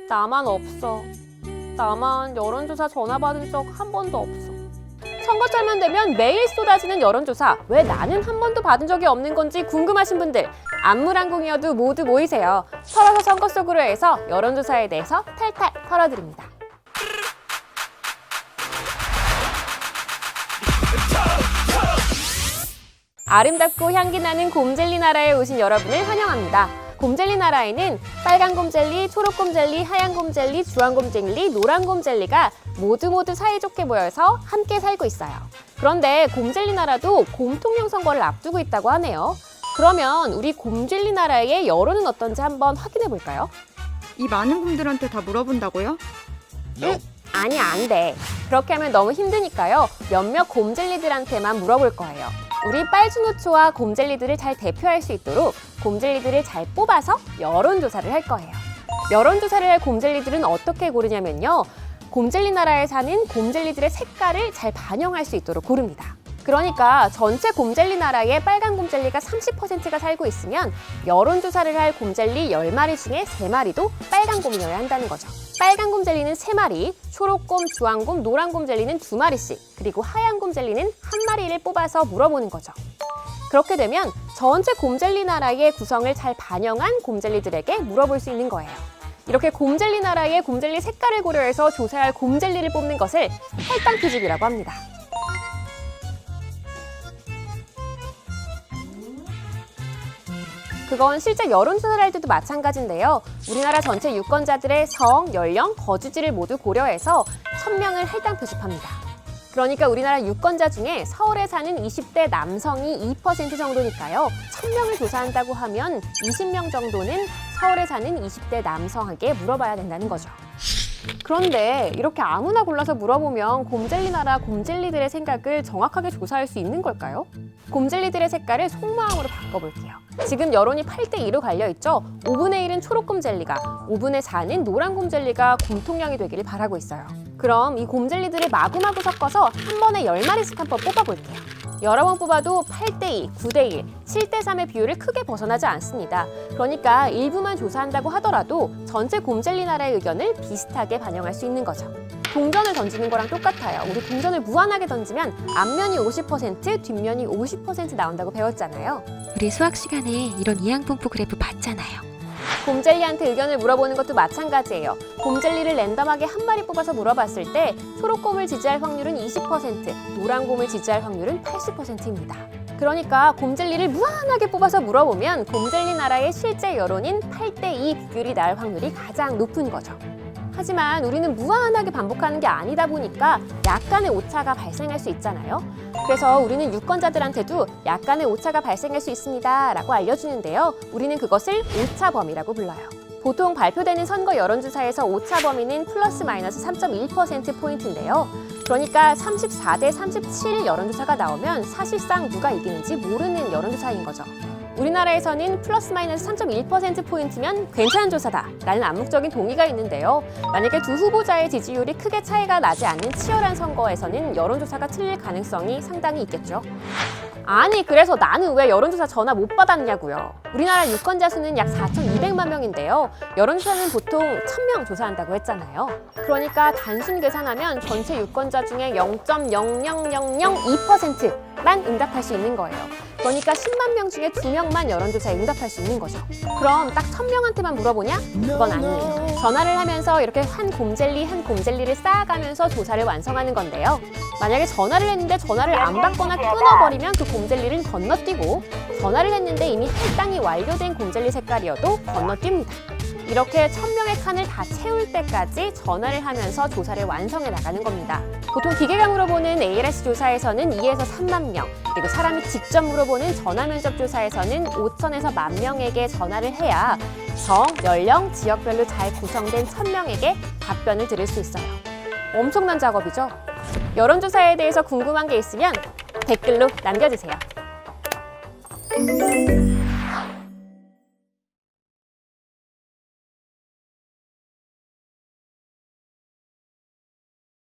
나만 없어. 나만 여론조사 전화 받은 적 한 번도 없어. 선거철만 되면 매일 쏟아지는 여론조사. 왜 나는 한 번도 받은 적이 없는 건지 궁금하신 분들, 안무랑궁이어도 모두 모이세요. 털어서 선거 속으로 해서 여론조사에 대해서 탈탈 털어드립니다. 아름답고 향기 나는 곰젤리 나라에 오신 여러분을 환영합니다. 곰젤리 나라에는 빨간 곰젤리, 초록 곰젤리, 하얀 곰젤리, 주황 곰젤리, 노란 곰젤리가 모두 사이좋게 모여서 함께 살고 있어요. 그런데 곰젤리 나라도 곰통령 선거를 앞두고 있다고 하네요. 그러면 우리 곰젤리 나라의 여론은 어떤지 한번 확인해 볼까요? 이 많은 곰들한테 다 물어본다고요? 아니, 안 돼. 그렇게 하면 너무 힘드니까요. 몇몇 곰젤리들한테만 물어볼 거예요. 우리 빨주노초와 곰젤리들을 잘 대표할 수 있도록 곰젤리들을 잘 뽑아서 여론조사를 할 거예요. 여론조사를 할 곰젤리들은 어떻게 고르냐면요. 곰젤리 나라에 사는 곰젤리들의 색깔을 잘 반영할 수 있도록 고릅니다. 그러니까 전체 곰젤리 나라에 빨간 곰젤리가 30%가 살고 있으면 여론조사를 할 곰젤리 10마리 중에 3마리도 빨간 곰이어야 한다는 거죠. 빨간 곰젤리는 3마리, 초록곰, 주황곰, 노란곰 젤리는 2마리씩, 그리고 하얀 곰젤리는 1마리를 뽑아서 물어보는 거죠. 그렇게 되면 전체 곰젤리 나라의 구성을 잘 반영한 곰젤리들에게 물어볼 수 있는 거예요. 이렇게 곰젤리 나라의 곰젤리 색깔을 고려해서 조사할 곰젤리를 뽑는 것을 혈당 표집이라고 합니다. 그건 실제 여론조사를 할 때도 마찬가지인데요. 우리나라 전체 유권자들의 성, 연령, 거주지를 모두 고려해서 1000명을 혈당 표집합니다. 그러니까 우리나라 유권자 중에 서울에 사는 20대 남성이 2% 정도니까요. 1000명을 조사한다고 하면 20명 정도는 서울에 사는 20대 남성에게 물어봐야 된다는 거죠. 그런데 이렇게 아무나 골라서 물어보면 곰젤리 나라 곰젤리들의 생각을 정확하게 조사할 수 있는 걸까요? 곰젤리들의 색깔을 속마음으로 바꿔볼게요. 지금 여론이 8대2로 갈려있죠? 5분의 1은 초록곰젤리가, 5분의 4는 노란곰젤리가 곰통령이 되기를 바라고 있어요. 그럼 이 곰젤리들을 마구마구 섞어서 한 번에 10마리씩 한번 뽑아볼게요. 여러 번 뽑아도 8대2, 9대1, 7대3의 비율을 크게 벗어나지 않습니다. 그러니까 일부만 조사한다고 하더라도 전체 곰젤리 나라의 의견을 비슷하게 반영할 수 있는 거죠. 동전을 던지는 거랑 똑같아요. 우리 동전을 무한하게 던지면 앞면이 50%, 뒷면이 50% 나온다고 배웠잖아요. 우리 수학 시간에 이런 이항분포 그래프 봤잖아요. 곰젤리한테 의견을 물어보는 것도 마찬가지예요. 곰젤리를 랜덤하게 한 마리 뽑아서 물어봤을 때 초록곰을 지지할 확률은 20%, 노란곰을 지지할 확률은 80%입니다. 그러니까 곰젤리를 무한하게 뽑아서 물어보면 곰젤리 나라의 실제 여론인 8대2 비율이 나올 확률이 가장 높은 거죠. 하지만 우리는 무한하게 반복하는 게 아니다 보니까 약간의 오차가 발생할 수 있잖아요. 그래서 우리는 유권자들한테도 약간의 오차가 발생할 수 있습니다 라고 알려주는데요. 우리는 그것을 오차 범위라고 불러요. 보통 발표되는 선거 여론조사에서 오차 범위는 플러스 마이너스 3.1%포인트인데요. 그러니까 34대 37의 여론조사가 나오면 사실상 누가 이기는지 모르는 여론조사인 거죠. 우리나라에서는 플러스 마이너스 3.1%포인트면 괜찮은 조사다 라는 암묵적인 동의가 있는데요. 만약에 두 후보자의 지지율이 크게 차이가 나지 않는 치열한 선거에서는 여론조사가 틀릴 가능성이 상당히 있겠죠. 아니, 그래서 나는 왜 여론조사 전화 못 받았냐고요. 우리나라 유권자 수는 약 4,200만 명인데요. 여론조사는 보통 1000명 조사한다고 했잖아요. 그러니까 단순 계산하면 전체 유권자 중에 0.00002%만 응답할 수 있는 거예요. 그러니까 10만 명 중에 2명만 여론조사에 응답할 수 있는 거죠. 그럼 딱 1000명한테만 물어보냐? 그건 아니에요. 전화를 하면서 이렇게 한 곰젤리를 쌓아가면서 조사를 완성하는 건데요. 만약에 전화를 했는데 전화를 안 받거나 끊어버리면 그 곰젤리를 건너뛰고, 전화를 했는데 이미 할당이 완료된 곰젤리 색깔이어도 건너뜁니다. 이렇게 1000명의 칸을 다 채울 때까지 전화를 하면서 조사를 완성해 나가는 겁니다. 보통 기계가 물어보는 ALS 조사에서는 2에서 3만 명, 그리고 사람이 직접 물어보는 전화 면접 조사에서는 5천에서 10,000명에게 전화를 해야 성, 연령, 지역별로 잘 구성된 1000명에게 답변을 들을 수 있어요. 엄청난 작업이죠? 여론조사에 대해서 궁금한 게 있으면 댓글로 남겨주세요.